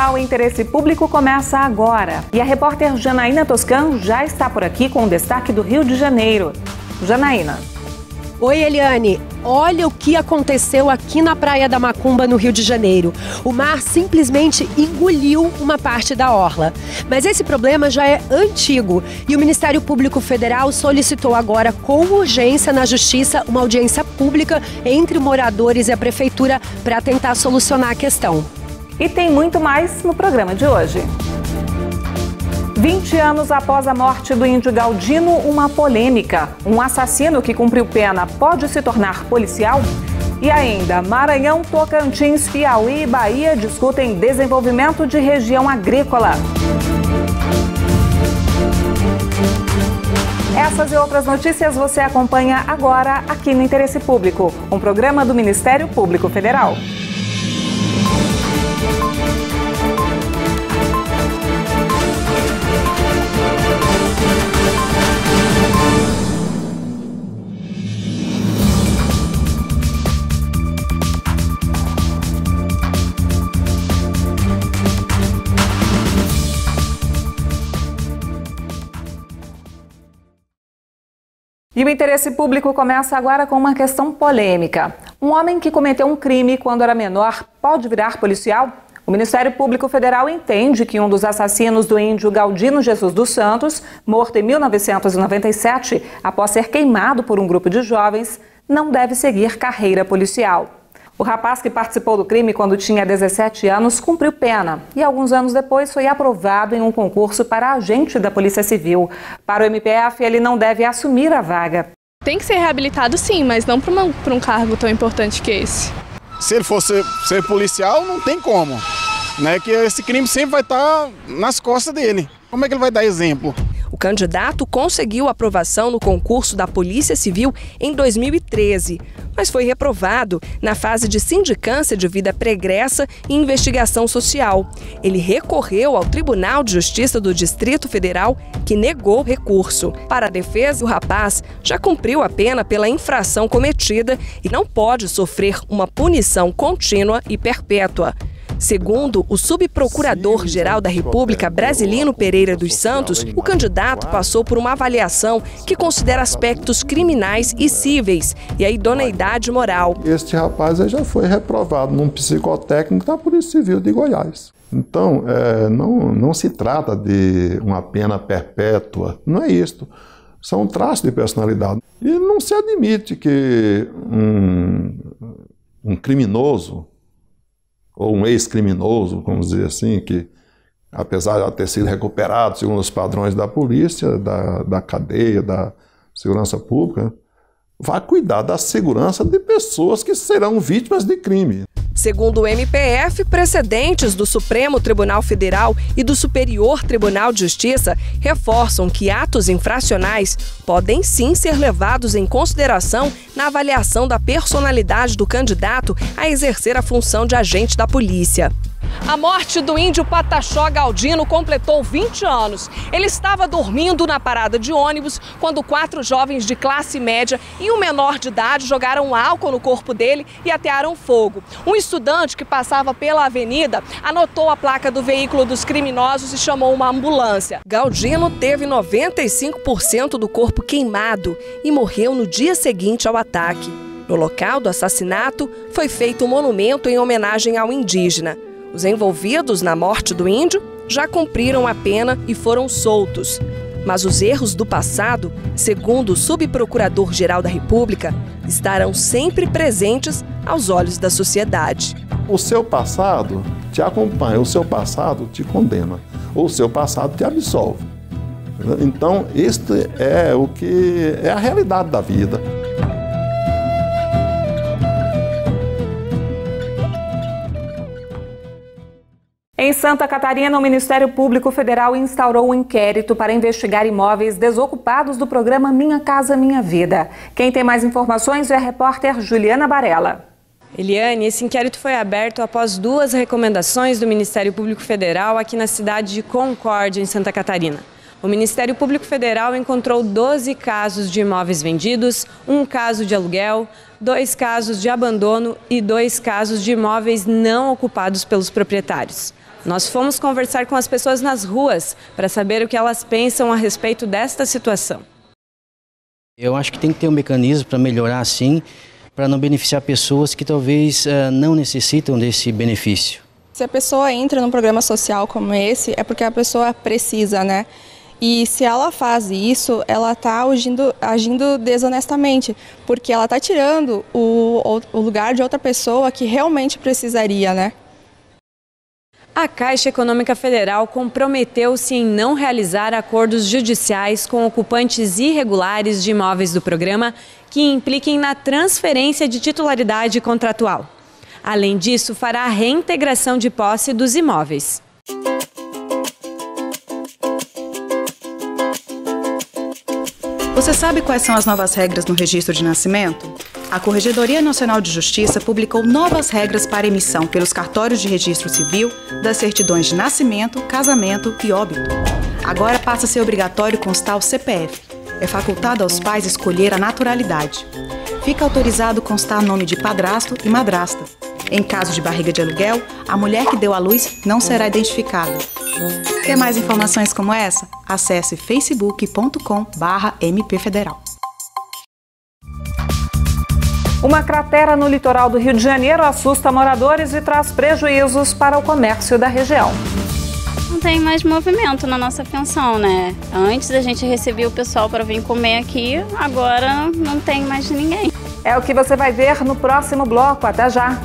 Jornal Interesse Público começa agora. E a repórter Janaína Toscan já está por aqui com o destaque do Rio de Janeiro. Janaína. Oi, Eliane. Olha o que aconteceu aqui na Praia da Macumba, no Rio de Janeiro. O mar simplesmente engoliu uma parte da orla. Mas esse problema já é antigo e o Ministério Público Federal solicitou agora, com urgência, na Justiça, uma audiência pública entre moradores e a Prefeitura para tentar solucionar a questão. E tem muito mais no programa de hoje. 20 anos após a morte do índio Galdino, uma polêmica. Um assassino que cumpriu pena pode se tornar policial? E ainda, Maranhão, Tocantins, Piauí e Bahia discutem desenvolvimento de região agrícola. Essas e outras notícias você acompanha agora aqui no Interesse Público, um programa do Ministério Público Federal. E o Interesse Público começa agora com uma questão polêmica. Um homem que cometeu um crime quando era menor pode virar policial? O Ministério Público Federal entende que um dos assassinos do índio Galdino Jesus dos Santos, morto em 1997 após ser queimado por um grupo de jovens, não deve seguir carreira policial. O rapaz que participou do crime quando tinha 17 anos cumpriu pena e alguns anos depois foi aprovado em um concurso para agente da Polícia Civil. Para o MPF, ele não deve assumir a vaga. Tem que ser reabilitado sim, mas não para um cargo tão importante que esse. Se ele fosse ser policial, não tem como, né? Que esse crime sempre vai estar nas costas dele. Como é que ele vai dar exemplo? O candidato conseguiu aprovação no concurso da Polícia Civil em 2013, mas foi reprovado na fase de sindicância de vida pregressa e investigação social. Ele recorreu ao Tribunal de Justiça do Distrito Federal, que negou o recurso. Para a defesa, o rapaz já cumpriu a pena pela infração cometida e não pode sofrer uma punição contínua e perpétua. Segundo o subprocurador-geral da República, Brasilino Pereira dos Santos, o candidato passou por uma avaliação que considera aspectos criminais e cíveis e a idoneidade moral. Este rapaz já foi reprovado num psicotécnico da Polícia Civil de Goiás. Então, não se trata de uma pena perpétua, não é isto. São traços de personalidade. E não se admite que um criminoso, ou um ex-criminoso, vamos dizer assim, que apesar de ter sido recuperado segundo os padrões da polícia, da cadeia, da segurança pública, vai cuidar da segurança de pessoas que serão vítimas de crime. Segundo o MPF, precedentes do Supremo Tribunal Federal e do Superior Tribunal de Justiça reforçam que atos infracionais podem sim ser levados em consideração na avaliação da personalidade do candidato a exercer a função de agente da polícia. A morte do índio Pataxó Galdino completou 20 anos. Ele estava dormindo na parada de ônibus quando 4 jovens de classe média e um menor de idade jogaram álcool no corpo dele e atearam fogo. Um estudante que passava pela avenida anotou a placa do veículo dos criminosos e chamou uma ambulância. Galdino teve 95% do corpo queimado e morreu no dia seguinte ao ataque. No local do assassinato, foi feito um monumento em homenagem ao indígena. Os envolvidos na morte do índio já cumpriram a pena e foram soltos. Mas os erros do passado, segundo o subprocurador-geral da República, estarão sempre presentes aos olhos da sociedade. O seu passado te acompanha, o seu passado te condena, ou o seu passado te absolve. Então, este é o que é a realidade da vida. Em Santa Catarina, o Ministério Público Federal instaurou um inquérito para investigar imóveis desocupados do programa Minha Casa Minha Vida. Quem tem mais informações é a repórter Juliana Barella. Eliane, esse inquérito foi aberto após 2 recomendações do Ministério Público Federal aqui na cidade de Concórdia, em Santa Catarina. O Ministério Público Federal encontrou 12 casos de imóveis vendidos, 1 caso de aluguel, 2 casos de abandono e 2 casos de imóveis não ocupados pelos proprietários. Nós fomos conversar com as pessoas nas ruas para saber o que elas pensam a respeito desta situação. Eu acho que tem que ter um mecanismo para melhorar assim, para não beneficiar pessoas que talvez não necessitam desse benefício. Se a pessoa entra num programa social como esse, é porque a pessoa precisa, né? E se ela faz isso, ela está agindo desonestamente, porque ela está tirando o lugar de outra pessoa que realmente precisaria, né? A Caixa Econômica Federal comprometeu-se em não realizar acordos judiciais com ocupantes irregulares de imóveis do programa que impliquem na transferência de titularidade contratual. Além disso, fará a reintegração de posse dos imóveis. Você sabe quais são as novas regras no registro de nascimento? A Corregedoria Nacional de Justiça publicou novas regras para emissão pelos cartórios de registro civil das certidões de nascimento, casamento e óbito. Agora passa a ser obrigatório constar o CPF. É facultado aos pais escolher a naturalidade. Fica autorizado constar nome de padrasto e madrasta. Em caso de barriga de aluguel, a mulher que deu à luz não será identificada. Quer mais informações como essa? Acesse facebook.com/mpfederal. Uma cratera no litoral do Rio de Janeiro assusta moradores e traz prejuízos para o comércio da região. Não tem mais movimento na nossa pensão, né? Antes a gente recebia o pessoal para vir comer aqui, agora não tem mais ninguém. É o que você vai ver no próximo bloco. Até já!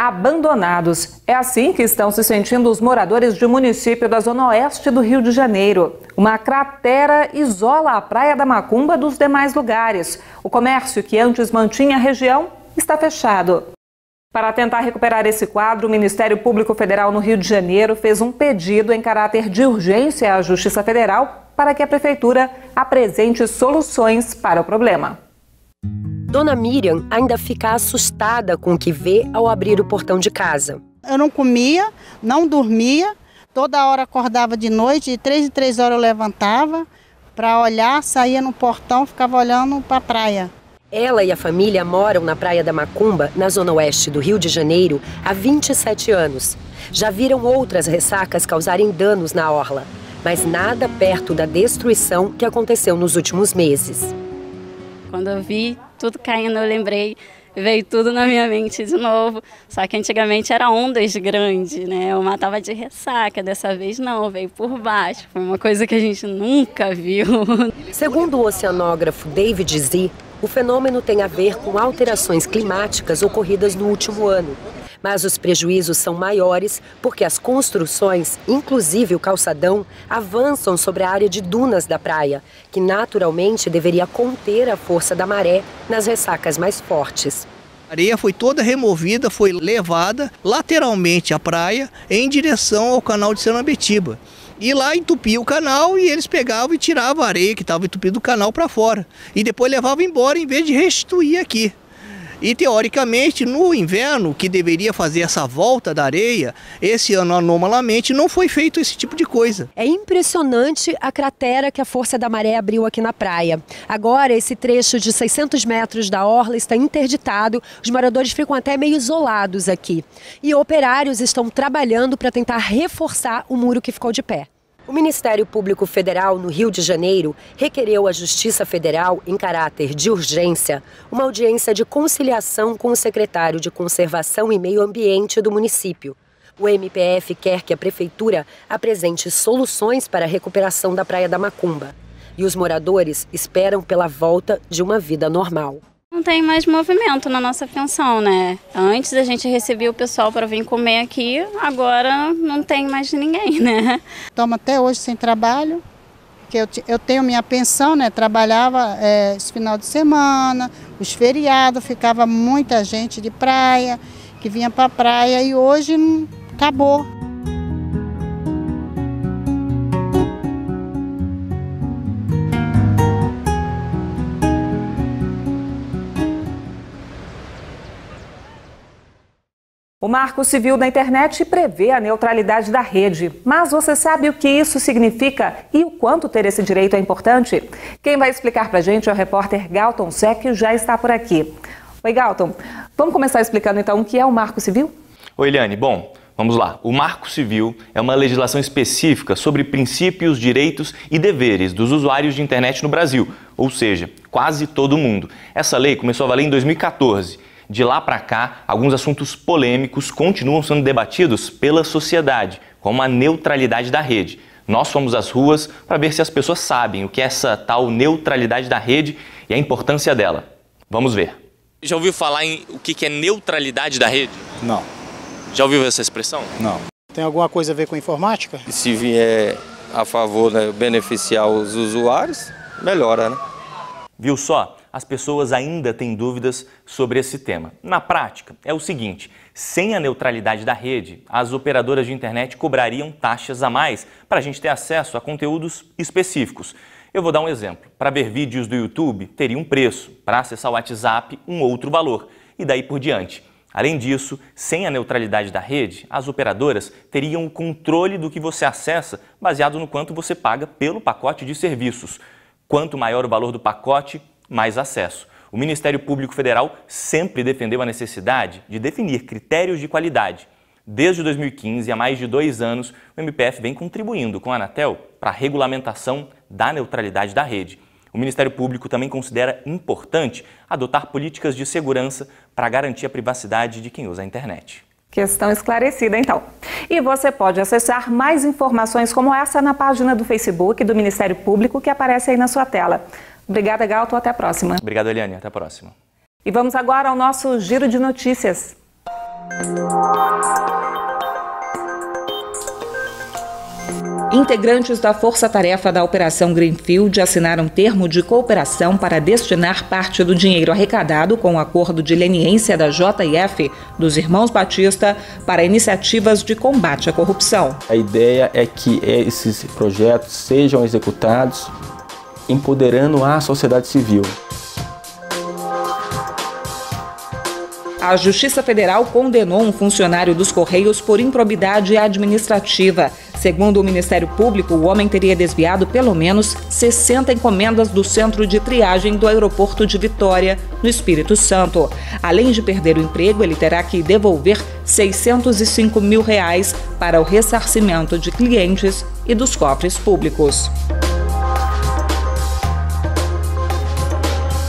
Abandonados. É assim que estão se sentindo os moradores de um município da zona oeste do Rio de Janeiro. Uma cratera isola a Praia da Macumba dos demais lugares. O comércio que antes mantinha a região está fechado. Para tentar recuperar esse quadro, o Ministério Público Federal no Rio de Janeiro fez um pedido em caráter de urgência à Justiça Federal para que a Prefeitura apresente soluções para o problema. Dona Miriam ainda fica assustada com o que vê ao abrir o portão de casa. Eu não comia, não dormia, toda hora acordava de noite, de 3 em 3 horas eu levantava para olhar, saía no portão, ficava olhando para a praia. Ela e a família moram na Praia da Macumba, na zona oeste do Rio de Janeiro, há 27 anos. Já viram outras ressacas causarem danos na orla, mas nada perto da destruição que aconteceu nos últimos meses. Quando eu vi tudo caindo, eu lembrei, veio tudo na minha mente de novo. Só que antigamente era ondas grandes, né? Eu matava de ressaca, dessa vez não, veio por baixo. Foi uma coisa que a gente nunca viu. Segundo o oceanógrafo David Z, o fenômeno tem a ver com alterações climáticas ocorridas no último ano. Mas os prejuízos são maiores porque as construções, inclusive o calçadão, avançam sobre a área de dunas da praia, que naturalmente deveria conter a força da maré nas ressacas mais fortes. A areia foi toda removida, foi levada lateralmente à praia em direção ao canal de Senambetiba. E lá entupia o canal e eles pegavam e tiravam a areia que estava entupida do canal para fora. E depois levavam embora em vez de restituir aqui. E, teoricamente, no inverno, que deveria fazer essa volta da areia, esse ano, anomalamente, não foi feito esse tipo de coisa. É impressionante a cratera que a força da maré abriu aqui na praia. Agora, esse trecho de 600 metros da orla está interditado, os moradores ficam até meio isolados aqui. E operários estão trabalhando para tentar reforçar o muro que ficou de pé. O Ministério Público Federal, no Rio de Janeiro, requereu à Justiça Federal, em caráter de urgência, uma audiência de conciliação com o secretário de Conservação e Meio Ambiente do município. O MPF quer que a Prefeitura apresente soluções para a recuperação da Praia da Macumba. E os moradores esperam pela volta de uma vida normal. Não tem mais movimento na nossa pensão, né? Antes a gente recebia o pessoal para vir comer aqui, agora não tem mais ninguém, né? Estamos até hoje sem trabalho, porque eu tenho minha pensão, né? Trabalhava esse final de semana, os feriados, ficava muita gente de praia, que vinha para a praia e hoje acabou. O Marco Civil da Internet prevê a neutralidade da rede. Mas você sabe o que isso significa e o quanto ter esse direito é importante? Quem vai explicar pra gente é o repórter Galton Sé, que já está por aqui. Oi, Galton. Vamos começar explicando então o que é o Marco Civil? Oi, Eliane. Bom, vamos lá. O Marco Civil é uma legislação específica sobre princípios, direitos e deveres dos usuários de internet no Brasil, ou seja, quase todo mundo. Essa lei começou a valer em 2014. De lá para cá, alguns assuntos polêmicos continuam sendo debatidos pela sociedade, como a neutralidade da rede. Nós fomos às ruas para ver se as pessoas sabem o que é essa tal neutralidade da rede e a importância dela. Vamos ver. Já ouviu falar em o que é neutralidade da rede? Não. Já ouviu essa expressão? Não. Tem alguma coisa a ver com informática? Se vier a favor, né, beneficiar os usuários, melhora, né? Viu só? As pessoas ainda têm dúvidas sobre esse tema. Na prática, é o seguinte, sem a neutralidade da rede, as operadoras de internet cobrariam taxas a mais para a gente ter acesso a conteúdos específicos. Eu vou dar um exemplo. Para ver vídeos do YouTube, teria um preço. Para acessar o WhatsApp, um outro valor. E daí por diante. Além disso, sem a neutralidade da rede, as operadoras teriam o controle do que você acessa baseado no quanto você paga pelo pacote de serviços. Quanto maior o valor do pacote, mais acesso. O Ministério Público Federal sempre defendeu a necessidade de definir critérios de qualidade. Desde 2015, há mais de 2 anos, o MPF vem contribuindo com a Anatel para a regulamentação da neutralidade da rede. O Ministério Público também considera importante adotar políticas de segurança para garantir a privacidade de quem usa a internet. Questão esclarecida, então. E você pode acessar mais informações como essa na página do Facebook do Ministério Público que aparece aí na sua tela. Obrigada, Galton. Até a próxima. Obrigado, Eliane. Até a próxima. E vamos agora ao nosso Giro de Notícias. Integrantes da Força-Tarefa da Operação Greenfield assinaram termo de cooperação para destinar parte do dinheiro arrecadado com o acordo de leniência da JF dos Irmãos Batista para iniciativas de combate à corrupção. A ideia é que esses projetos sejam executados empoderando a sociedade civil. A Justiça Federal condenou um funcionário dos Correios por improbidade administrativa. Segundo o Ministério Público, o homem teria desviado pelo menos 60 encomendas do centro de triagem do aeroporto de Vitória, no Espírito Santo. Além de perder o emprego, ele terá que devolver R$ 605 mil para o ressarcimento de clientes e dos cofres públicos.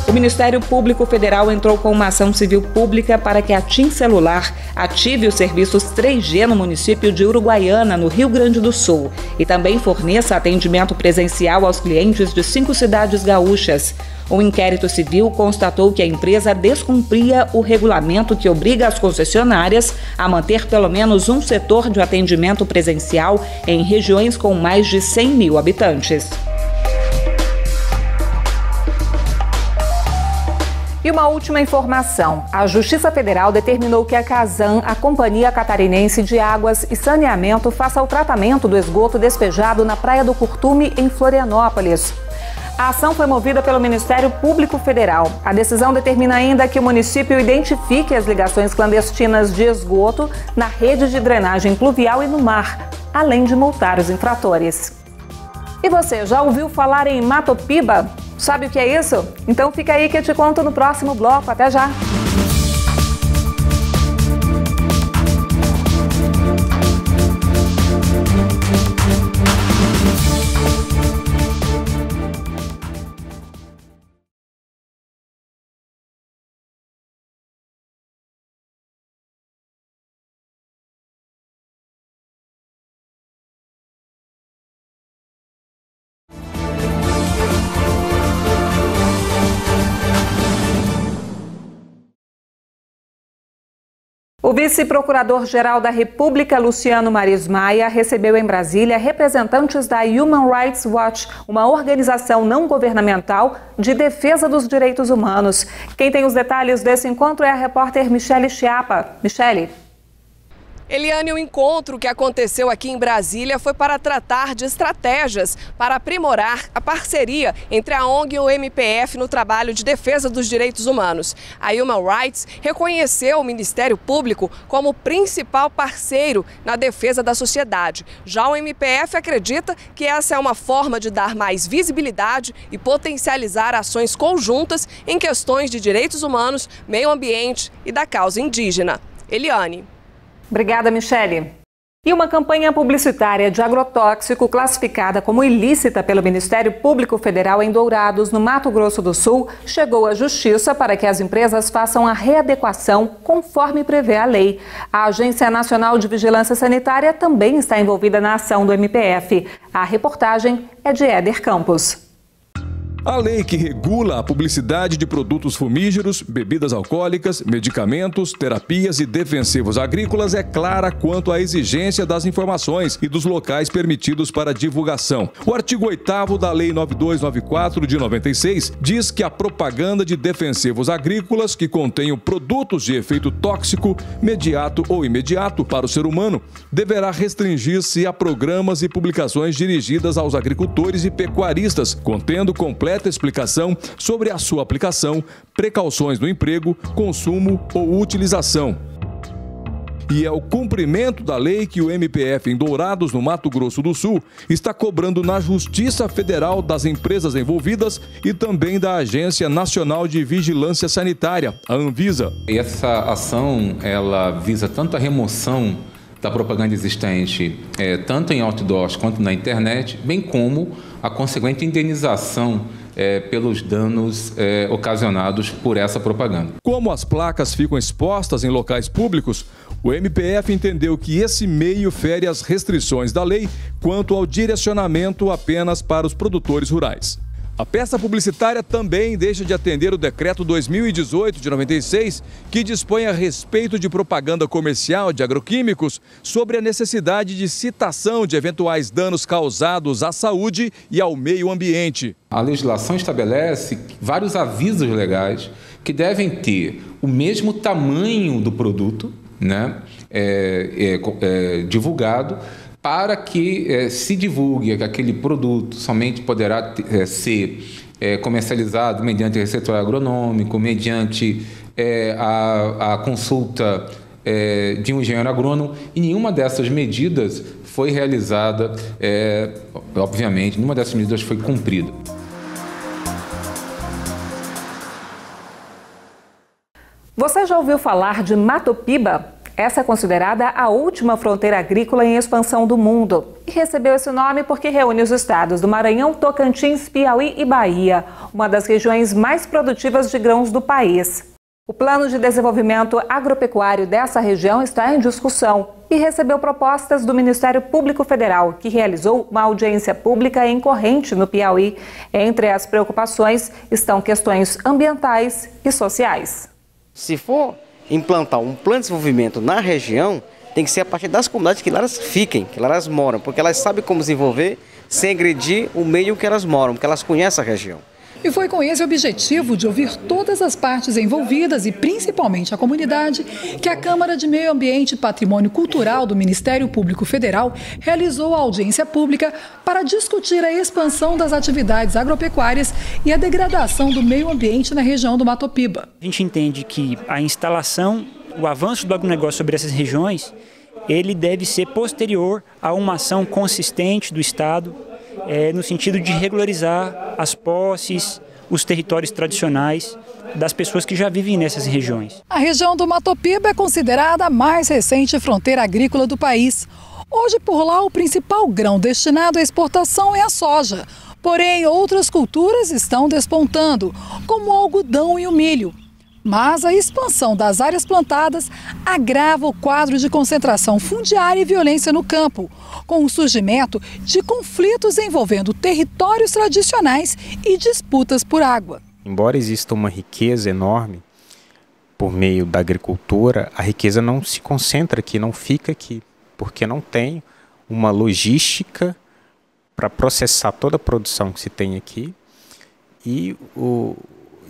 O Ministério Público Federal entrou com uma ação civil pública para que a TIM Celular ative os serviços 3G no município de Uruguaiana, no Rio Grande do Sul, e também forneça atendimento presencial aos clientes de 5 cidades gaúchas. Um inquérito civil constatou que a empresa descumpria o regulamento que obriga as concessionárias a manter pelo menos um setor de atendimento presencial em regiões com mais de 100 mil habitantes. E uma última informação. A Justiça Federal determinou que a Casan, a Companhia Catarinense de Águas e Saneamento, faça o tratamento do esgoto despejado na Praia do Curtume, em Florianópolis. A ação foi movida pelo Ministério Público Federal. A decisão determina ainda que o município identifique as ligações clandestinas de esgoto na rede de drenagem pluvial e no mar, além de multar os infratores. E você, já ouviu falar em Matopiba? Sabe o que é isso? Então fica aí que eu te conto no próximo bloco. Até já! O vice-procurador-geral da República, Luciano Maris Maia, recebeu em Brasília representantes da Human Rights Watch, uma organização não governamental de defesa dos direitos humanos. Quem tem os detalhes desse encontro é a repórter Michele Chiapa. Michele. Eliane, o encontro que aconteceu aqui em Brasília foi para tratar de estratégias para aprimorar a parceria entre a ONG e o MPF no trabalho de defesa dos direitos humanos. A Human Rights reconheceu o Ministério Público como principal parceiro na defesa da sociedade. Já o MPF acredita que essa é uma forma de dar mais visibilidade e potencializar ações conjuntas em questões de direitos humanos, meio ambiente e da causa indígena. Eliane. Obrigada, Michele. E uma campanha publicitária de agrotóxico classificada como ilícita pelo Ministério Público Federal em Dourados, no Mato Grosso do Sul, chegou à Justiça para que as empresas façam a readequação conforme prevê a lei. A Agência Nacional de Vigilância Sanitária também está envolvida na ação do MPF. A reportagem é de Éder Campos. A lei que regula a publicidade de produtos fumígeros, bebidas alcoólicas, medicamentos, terapias e defensivos agrícolas é clara quanto à exigência das informações e dos locais permitidos para divulgação. O artigo 8º da Lei 9294 de 96 diz que a propaganda de defensivos agrícolas que contenham produtos de efeito tóxico, mediato ou imediato para o ser humano deverá restringir-se a programas e publicações dirigidas aos agricultores e pecuaristas, contendo completa explicação sobre a sua aplicação, precauções no emprego, consumo ou utilização. E é o cumprimento da lei que o MPF em Dourados, no Mato Grosso do Sul, está cobrando na Justiça Federal das empresas envolvidas e também da Agência Nacional de Vigilância Sanitária, a Anvisa. Essa ação, ela visa tanto a remoção da propaganda existente, tanto em outdoors quanto na internet, bem como a consequente indenização pelos danos ocasionados por essa propaganda. Como as placas ficam expostas em locais públicos, o MPF entendeu que esse meio fere as restrições da lei quanto ao direcionamento apenas para os produtores rurais. A peça publicitária também deixa de atender o Decreto 2018 de 96, que dispõe a respeito de propaganda comercial de agroquímicos sobre a necessidade de citação de eventuais danos causados à saúde e ao meio ambiente. A legislação estabelece vários avisos legais que devem ter o mesmo tamanho do produto, né, divulgado, para que se divulgue que aquele produto somente poderá ser comercializado mediante receituário agronômico, mediante a consulta de um engenheiro agrônomo, e nenhuma dessas medidas foi realizada, obviamente, nenhuma dessas medidas foi cumprida. Você já ouviu falar de Matopiba? Essa é considerada a última fronteira agrícola em expansão do mundo e recebeu esse nome porque reúne os estados do Maranhão, Tocantins, Piauí e Bahia, uma das regiões mais produtivas de grãos do país. O plano de desenvolvimento agropecuário dessa região está em discussão e recebeu propostas do Ministério Público Federal, que realizou uma audiência pública em Corrente, no Piauí. Entre as preocupações estão questões ambientais e sociais. Se for implantar um plano de desenvolvimento na região, tem que ser a partir das comunidades que lá elas fiquem, que lá elas moram, porque elas sabem como desenvolver sem agredir o meio que elas moram, porque elas conhecem a região. E foi com esse objetivo de ouvir todas as partes envolvidas e principalmente a comunidade que a Câmara de Meio Ambiente e Patrimônio Cultural do Ministério Público Federal realizou a audiência pública para discutir a expansão das atividades agropecuárias e a degradação do meio ambiente na região do Matopiba. A gente entende que a instalação, o avanço do agronegócio sobre essas regiões, ele deve ser posterior a uma ação consistente do Estado, no sentido de regularizar as posses, os territórios tradicionais das pessoas que já vivem nessas regiões. A região do Matopiba é considerada a mais recente fronteira agrícola do país. Hoje, por lá, o principal grão destinado à exportação é a soja. Porém, outras culturas estão despontando, como o algodão e o milho. Mas a expansão das áreas plantadas agrava o quadro de concentração fundiária e violência no campo, com o surgimento de conflitos envolvendo territórios tradicionais e disputas por água. Embora exista uma riqueza enorme por meio da agricultura, a riqueza não se concentra aqui, não fica aqui, porque não tem uma logística para processar toda a produção que se tem aqui e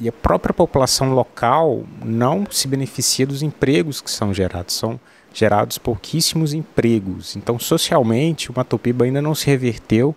E a própria população local não se beneficia dos empregos que são gerados. São gerados pouquíssimos empregos. Então, socialmente, o Matopiba ainda não se reverteu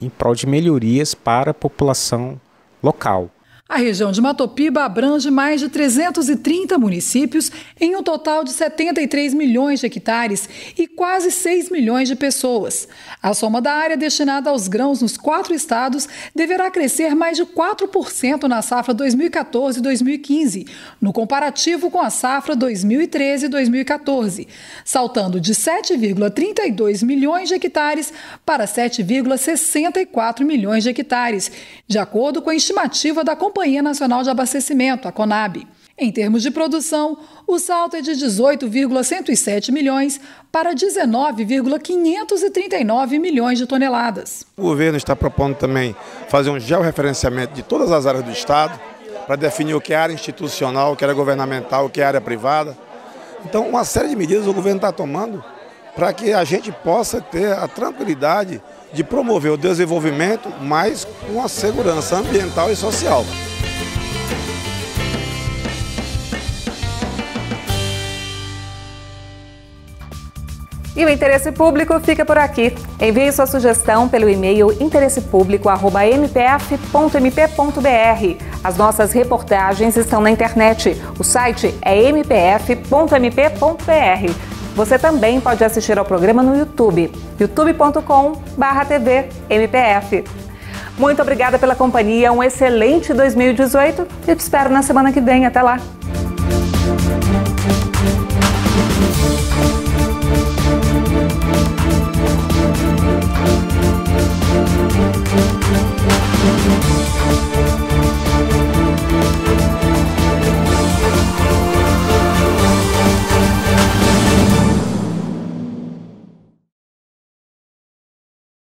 em prol de melhorias para a população local. A região de Matopiba abrange mais de 330 municípios em um total de 73 milhões de hectares e quase 6 milhões de pessoas. A soma da área destinada aos grãos nos 4 estados deverá crescer mais de 4% na safra 2014-2015, no comparativo com a safra 2013-2014, saltando de 7,32 milhões de hectares para 7,64 milhões de hectares, de acordo com a estimativa da Companhia Nacional de Abastecimento, a CONAB. Em termos de produção, o salto é de 18,107 milhões para 19,539 milhões de toneladas. O governo está propondo também fazer um georreferenciamento de todas as áreas do Estado para definir o que é área institucional, o que é área governamental, o que é área privada. Então, uma série de medidas o governo está tomando para que a gente possa ter a tranquilidade de promover o desenvolvimento, mas com a segurança ambiental e social. E o Interesse Público fica por aqui. Envie sua sugestão pelo e-mail interessepublico@mpf.mp.br. As nossas reportagens estão na internet. O site é mpf.mp.br. Você também pode assistir ao programa no YouTube, youtube.com/tvmpf. Muito obrigada pela companhia, um excelente 2018 e te espero na semana que vem. Até lá!